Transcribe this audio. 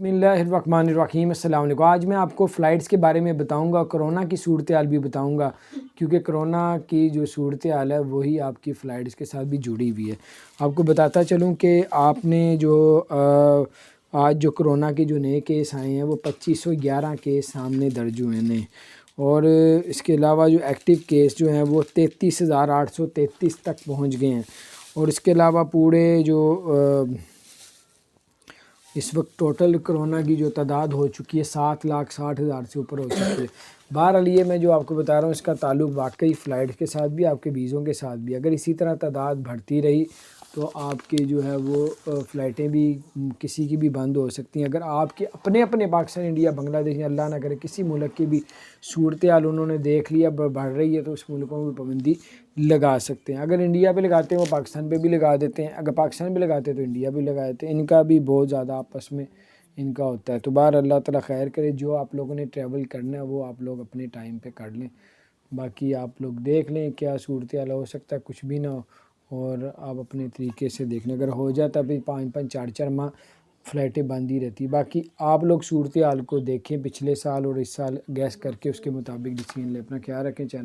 بسم اللہ الرحمن الرحیم، السلام علیکم۔ آج میں آپ کو فلائٹس کے بارے میں بتاؤں گا، کرونا کی صورتحال بھی بتاؤں گا، کیونکہ کرونا کی جو صورتحال ہے وہی آپ کی فلائٹس کے ساتھ بھی جڑی ہوئی ہے۔ آپ کو بتاتا چلوں کہ آپ نے جو آج جو کرونا کے جو نئے کیس آئے ہیں وہ 2511 کیس سامنے درج ہوئے ہیں، اور اس کے علاوہ جو ایکٹیو کیس جو ہیں وہ 33,833 تک پہنچ گئے ہیں، اور اس کے علاوہ پورے جو اس وقت ٹوٹل کرونا کی جو تعداد ہو چکی ہے 7,60,000 سے اوپر ہو چکی ہے۔ بہرحال یہ میں جو آپ کو بتا رہا ہوں اس کا تعلق واقعی فلائٹ کے ساتھ بھی، آپ کے ویزوں کے ساتھ بھی۔ اگر اسی طرح تعداد بڑھتی رہی تو آپ کے جو ہے وہ فلائٹیں بھی کسی کی بھی بند ہو سکتی ہیں۔ اگر آپ کے اپنے پاکستان، انڈیا، بنگلہ دیش، اللہ نہ کرے کسی ملک کی بھی صورتحال انہوں نے دیکھ لیا بڑھ رہی ہے تو اس ملکوں میں پابندی لگا سکتے ہیں۔ اگر انڈیا پہ لگاتے ہیں وہ پاکستان پہ بھی لگا دیتے ہیں، اگر پاکستان پہ لگاتے ہیں تو انڈیا پہ لگا دیتے ہیں۔ ان کا بھی بہت زیادہ آپس میں ان کا ہوتا ہے، تو باہر اللہ تعالیٰ خیر کرے۔ جو آپ لوگوں نے ٹریول کرنا ہے وہ آپ لوگ اپنے ٹائم پہ کر لیں، باقی آپ لوگ دیکھ لیں کیا صورتحال ہو سکتا ہے کچھ بھی نہ ہو، اور آپ اپنے طریقے سے دیکھ لیں۔ اگر ہو جاتا ہے 5 4 ماہ فلائٹیں بند ہی رہتی، باقی آپ لوگ صورتحال کو دیکھیں پچھلے سال اور اس سال گیس کر کے اس کے مطابق ڈیسیژن لیں۔ اپنا خیال رکھیں۔ چینل